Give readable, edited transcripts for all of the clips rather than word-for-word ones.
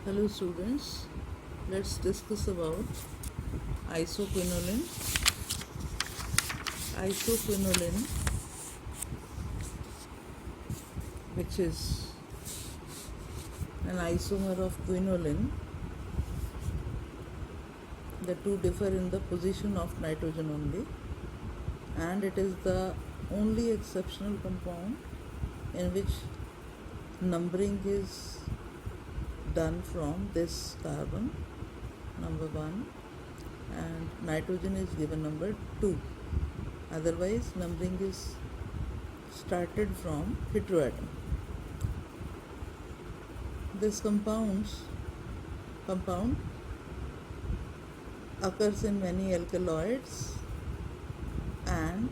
Hello students, let's discuss about isoquinoline. Isoquinoline, which is an isomer of quinoline. The two differ in the position of nitrogen only, and it is the only exceptional compound in which numbering is done from this carbon, number 1, and nitrogen is given number 2. Otherwise, numbering is started from heteroatom. This compound occurs in many alkaloids and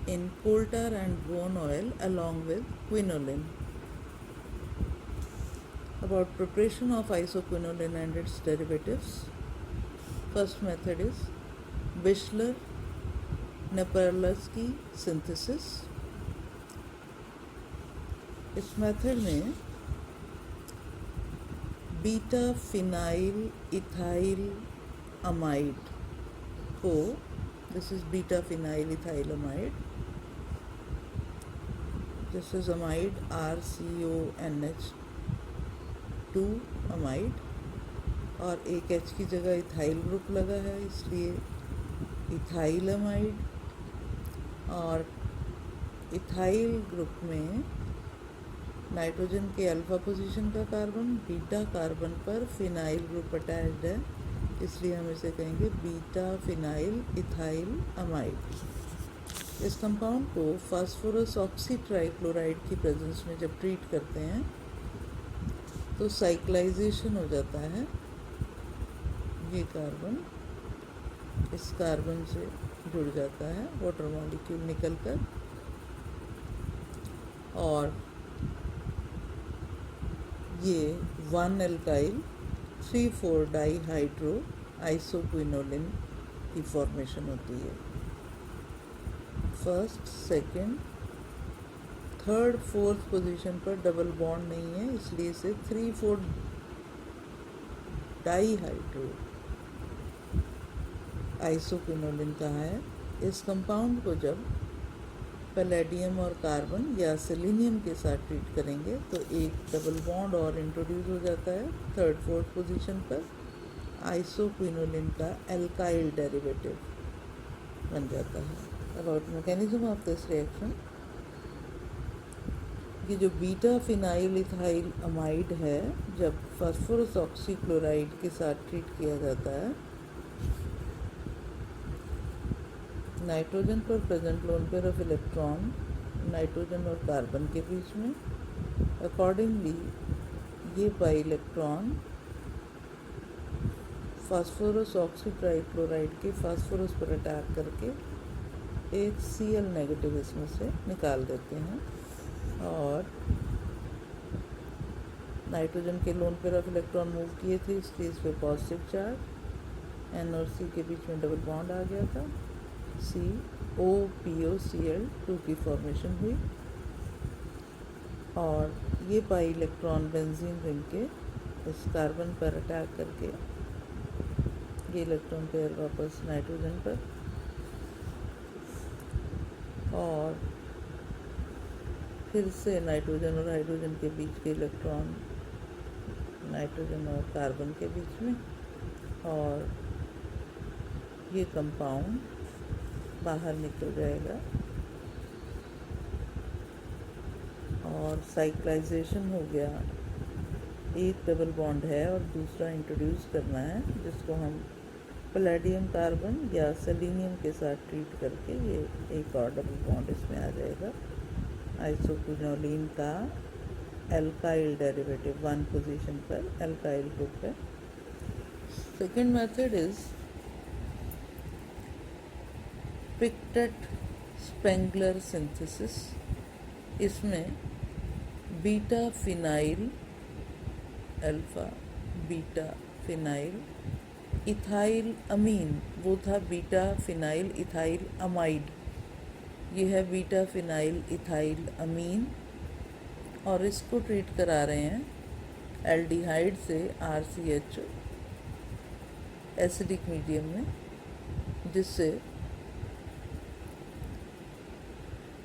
in coal tar and bone oil along with quinoline. About preparation of isoquinoline and its derivatives. First method is Wechsler-Neperlsky synthesis. इस method में beta phenyl ethyl amide को, this is beta phenyl ethyl amide, this is amide RCONH2 amide, और एक H की जगह ethyl group लगा है इसलिए इथाइल अमाइड, और इथाइल ग्रुप में नाइट्रोजन के अल्फा पोजीशन का कार्बन बीटा कार्बन पर फिनाइल ग्रुप अटैच्ड है, इसलिए हम इसे कहेंगे बीटा फिनाइल इथाइल अमाइड। इस कंपाउंड को फास्फोरस ऑक्सी ट्राइक्लोराइड की प्रेजेंस में जब ट्रीट करते हैं तो साइक्लाइजेशन हो जाता है। ये कार्बन इस कार्बन से जुड़ जाता है वाटर मॉलिक्यूल निकलकर, और ये 1 एल्काइल 3,4 डाईहाइड्रो आइसोक्विनोलिन की फॉर्मेशन होती है। First, second, third, fourth position पर डबल बॉन्ड नहीं है, इसलिए इसे 3,4 डाईहाइड्रो आइसोक्विनोलिन कहा है। इस कंपाउंड को जब पैलेडियम और कार्बन या सेलेनियम के साथ ट्रीट करेंगे तो एक डबल बॉन्ड और इंट्रोड्यूस हो जाता है थर्ड फोर्थ पोजीशन पर, आइसोक्विनोलिन का एल्काइल डेरिवेटिव बन जाता है। About mechanism of this reaction, कि जो बीटा फिनाइल इथाइल अमाइड है जब फास्फोरस ऑक्सीक्लोराइड के साथ ट्रीट किया जाता है, नाइट्रोजन पर present lone pair of electron nitrogen और कार्बन के बीच में, अकॉर्डिंगली ये by electron phosphorus oxy trichloride के फास्फोरस पर अटैक करके एक Cl नेगेटिव इसमें से निकाल देते हैं, और नाइट्रोजन के lone pair of electron move किए थे इसलिए इस पर पॉजिटिव चार्ज, N और C के बीच में डबल बॉन्ड आ गया था, COPOCl2 की फॉर्मेशन हुई, और ये पाई इलेक्ट्रॉन बेंजीन रिंग के इस कार्बन पर अटैक करके ये इलेक्ट्रॉन पेयर वापस नाइट्रोजन पर, और फिर से नाइट्रोजन और हाइड्रोजन के बीच के इलेक्ट्रॉन नाइट्रोजन और कार्बन के बीच में, और ये कंपाउंड बाहर निकल जाएगा और साइक्लाइजेशन हो गया। एक डबल बॉन्ड है और दूसरा इंट्रोड्यूस करना है जिसको हम पैलेडियम कार्बन या सेलेनियम के साथ ट्रीट करके ये एक और डबल बॉन्ड इसमें आ जाएगा। आइसोक्विनोलिन का एल्काइल डेरिवेटिव 1 पोजीशन पर एल्काइल ग्रुप है। Second method is Pictet Spengler synthesis. इसमें beta phenyl alpha beta phenyl ethyl amine, वो था बीटा फिनाइल इथाइल अमाइड, ये है बीटा फिनाइल इथाइल अमीन, और इसको ट्रीट करा रहे हैं एल्डिहाइड से RCHO एसिडिक मीडियम में, जिससे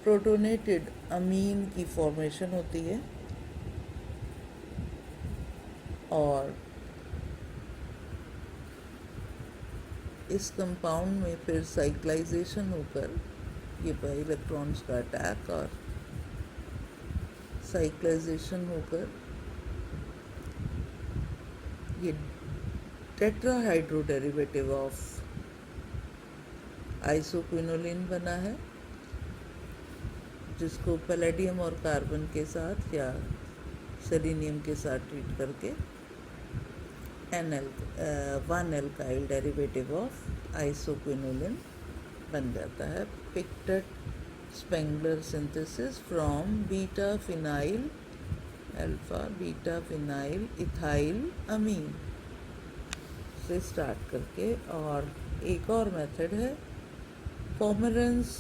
प्रोटोनेटेड अमीन की फॉर्मेशन होती है और इस कंपाउंड में फिर साइक्लाइजेशन होकर ये बाई इलेक्ट्रॉन्स का अटैक और साइक्लाइजेशन होकर ये टेट्राहाइड्रो डेरिवेटिव ऑफ आइसोक्विनोलिन बना है, जिसको पैलेडियम और कार्बन के साथ या सेलेनियम के साथ ट्रीट करके one alkyl derivative of isoquinoline बन जाता है। Pictet Spengler synthesis from beta phenyl alpha beta phenyl ethyl amine से स्टार्ट करके, और एक और मेथड है पोमेरेंस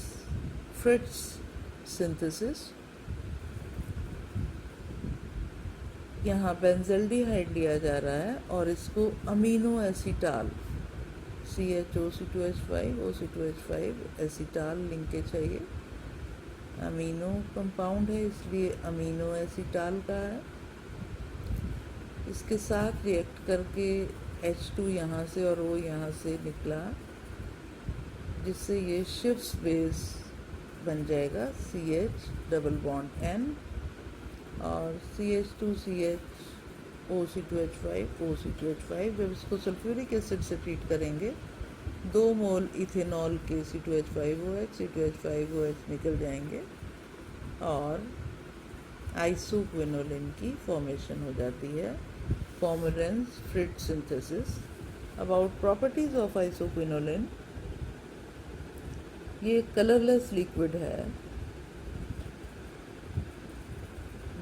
फ्रिट्ज सिंथेसिस। यहाँ बेंजल्डिहाइड लिया जा रहा है और इसको amino acetal CHO2H5 OC2H5 acetal linkage है। ये अमीनो कंपाउंड है इसलिए अमीनो एसिटाल का है। इसके साथ रिएक्ट करके H2 यहाँ से और O यहाँ से निकला, जिससे ये शिफ्ट बेस बन जाएगा CH डबल बॉन्ड N और CH2CH OC2H5 OC2H5। जब इसको सल्फ्यूरिक एसिड से ट्रीट करेंगे 2 मोल इथेनॉल के C2H5OH C2H5OH निकल जाएंगे और आइसोक्विनोलिन की फॉर्मेशन हो जाती है। Pomeranz Fritsch synthesis. About properties of isoquinoline, ये कलरलेस लिक्विड है।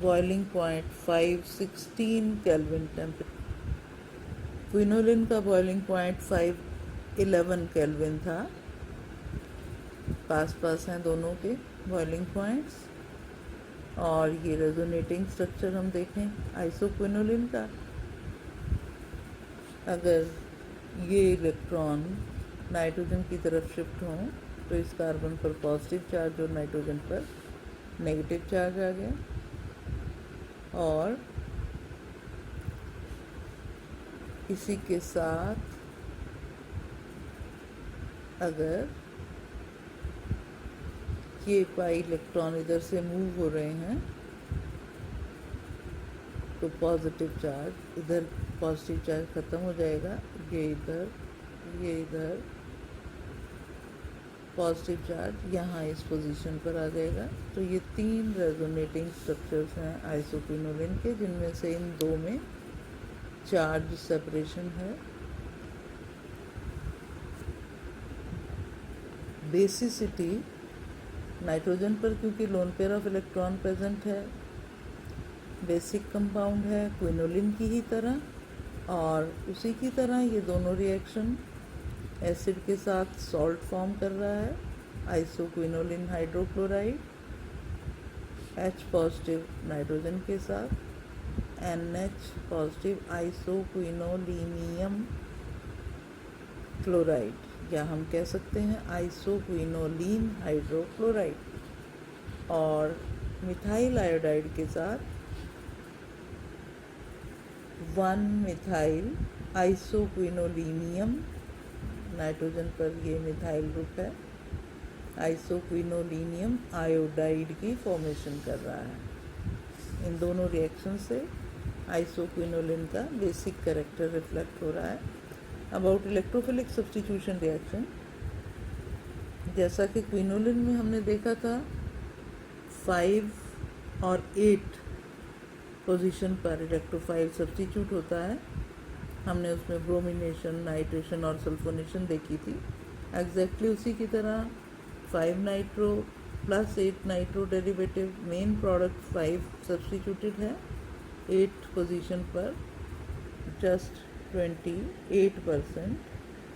Boiling point 516 kelvin temperature. Quinoline का बॉइलिंग पॉइंट 511 केल्विन था। पास पास हैं दोनों के बॉइलिंग पॉइंट्स। और ये रेजोनेटिंग स्ट्रक्चर हम देखें आइसोक्विनोलिन का, अगर ये इलेक्ट्रॉन नाइट्रोजन की तरफ शिफ्ट हों तो इस कार्बन पर पॉजिटिव चार्ज और नाइट्रोजन पर नेगेटिव चार्ज आ गया, और इसी के साथ अगर ये पाई इलेक्ट्रॉन इधर से मूव हो रहे हैं तो पॉजिटिव चार्ज इधर, पॉजिटिव चार्ज ख़त्म हो जाएगा, ये इधर पॉजिटिव चार्ज यहाँ इस पोजीशन पर आ जाएगा। तो ये 3 रेजोनेटिंग स्ट्रक्चर्स हैं आइसोक्विनोलिन के, जिनमें से इन 2 में चार्ज सेपरेशन है। बेसिसिटी नाइट्रोजन पर क्योंकि lone pair of electron present है, बेसिक कंपाउंड है क्विनोलिन की ही तरह, और उसी की तरह ये दोनों रिएक्शन एसिड के साथ सॉल्ट फॉर्म कर रहा है, isoquinoline hydrochloride H positive nitrogen के साथ, NH पॉजिटिव आइसोक्विनोलिनियम क्लोराइड, या हम कह सकते हैं आइसोक्विनोलिन हाइड्रोक्लोराइड, और मिथाइल आयोडाइड के साथ 1 मिथाइल आइसोक्विनोलिनियम, नाइट्रोजन पर ये मिथाइल ग्रुप है, आइसोक्विनोलिनियम आयोडाइड की फॉर्मेशन कर रहा है। इन दोनों रिएक्शन से आइसोक्विनोलिन का बेसिक कैरेक्टर रिफ्लेक्ट हो रहा है। अबाउट इलेक्ट्रोफिलिक सब्स्टिट्यूशन रिएक्शन, जैसा कि क्विनोलिन में हमने देखा था 5 और 8 पोजीशन पर इलेक्ट्रोफाइल सब्स्टिट्यूट होता है। हमने उसमें ब्रोमिनेशन, नाइट्रेशन और सल्फोनेशन देखी थी। एग्जैक्टली उसी की तरह 5 nitro plus 8 nitro derivative, main product 5 substituted है। 8 पोजीशन पर जस्ट 28%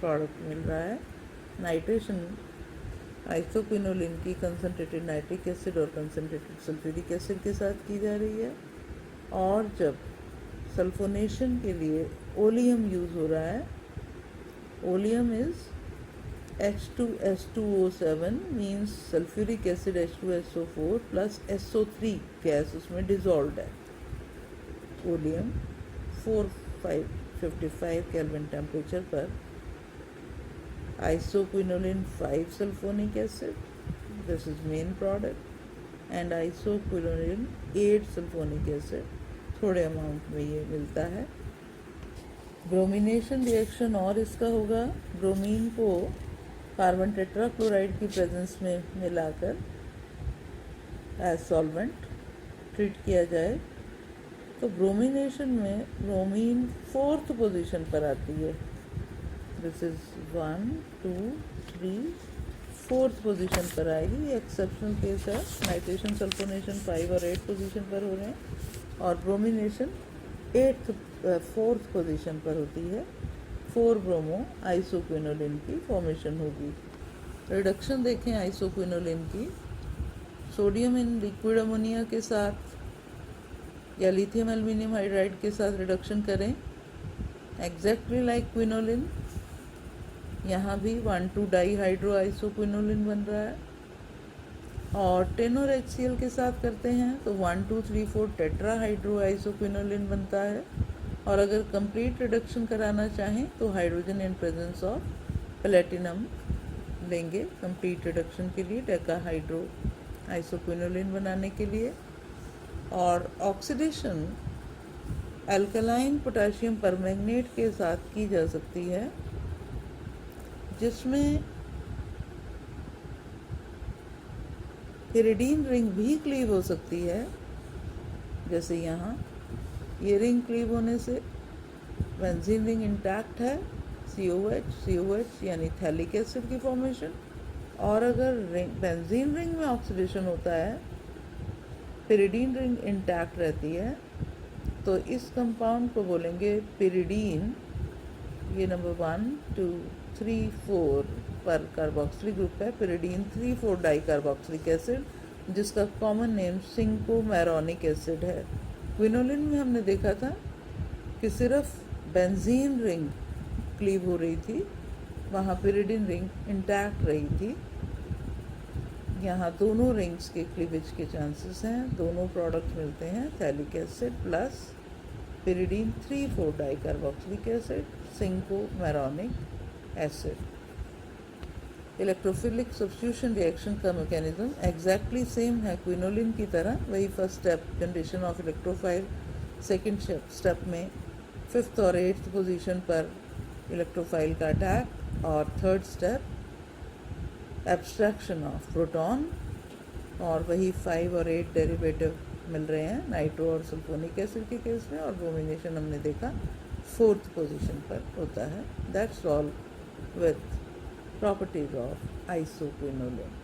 प्रोडक्ट मिल रहा है। नाइट्रेशन आइसोक्विनोलिन की कंसनट्रेटेड नाइट्रिक एसिड और कंसनट्रेटेड सल्फ्यूरिक एसिड के साथ की जा रही है, और जब सल्फोनेशन के लिए ओलियम यूज़ हो रहा है. Oleum is H2S2O7 means sulfuric acid H2SO4 plus SO3 gas उसमें डिजॉल्व है. ओलियम 455 केल्विन टेम्परेचर पर. Isoquinoline 5 sulphonic acid, this is main product, and isoquinoline 8 sulphonic acid, थोड़े अमाउंट में ये मिलता है. ब्रोमिनेशन रिएक्शन और इसका होगा. ब्रोमीन को कार्बन टेट्राक्लोराइड की प्रेजेंस में मिलाकर एज सॉल्वेंट ट्रीट किया जाए तो ब्रोमिनेशन में ब्रोमीन 4th पोजीशन पर आती है. दिस इज 1 2 3 4th पोजीशन पर आएगी. ये एक्सेप्शनल केस है. नाइट्रेशन सल्फोनेशन 5 और 8 पोजीशन पर हो रहे हैं और ब्रोमिनेशन 4th पोजीशन पर होती है. 4 ब्रोमो आइसोक्विनोलिन की फॉर्मेशन होगी. रिडक्शन देखें आइसोक्विनोलिन की. सोडियम इन लिक्विड अमोनिया के साथ या लिथियम एल्यूमिनियम हाइड्राइड के साथ रिडक्शन करें एग्जैक्टली लाइक क्विनोलिन. यहाँ भी 1,2 डाई हाइड्रो आइसोक्विनोलिन बन रहा है. और 10 और HCl के साथ करते हैं तो 1 2 3 4 टेट्रा हाइड्रो आइसोक्विनोलिन बनता है. और अगर कंप्लीट रिडक्शन कराना चाहें तो hydrogen in presence of platinum लेंगे कंप्लीट रिडक्शन के लिए, डेका हाइड्रो आइसोक्विनोलिन बनाने के लिए. और ऑक्सीडेशन अल्कलाइन पोटेशियम परमैंगनेट के साथ की जा सकती है जिसमें पिरिडीन रिंग भी क्लीव हो सकती है. जैसे यहाँ ये रिंग क्लीव होने से बेंजीन रिंग इंटैक्ट है, COH यानी थैलिक एसिड की फॉर्मेशन. और अगर बेंजीन रिंग में ऑक्सीडेशन होता है, पिरिडीन रिंग इंटैक्ट रहती है, तो इस कंपाउंड को बोलेंगे पिरिडीन. ये नंबर 1 2 3 4 पर कार्बोक्सिलिक ग्रुप है. पिरिडीन 3,4 डाई कार्बोक्सिलिक एसिड जिसका कॉमन नेम सिंकोमेरोनिक एसिड है. क्विनोलिन में हमने देखा था कि सिर्फ बेंजीन रिंग क्लीव हो रही थी, वहाँ पिरिडीन रिंग इंटैक्ट रही थी. यहाँ दोनों रिंग्स के क्लीवेज के चांसेस हैं. दोनों प्रोडक्ट मिलते हैं, phthalic acid plus pyridine 3,4 di carboxylic acid cinchomeronic acid. Electrophilic substitution reaction का मैकेनिज्म एग्जैक्टली सेम है क्विनोलिन की तरह. वही first step condition of electrophile, second step में 5th और 8th पोजीशन पर इलेक्ट्रोफाइल का अटैक, और third step abstraction of proton. और वही 5 और 8 डेरिवेटिव मिल रहे हैं नाइट्रो और सल्फोनिक एसिड के केस में. और ब्रोमिनेशन हमने देखा 4th पोजीशन पर होता है. That's all with properties of isoquinoline.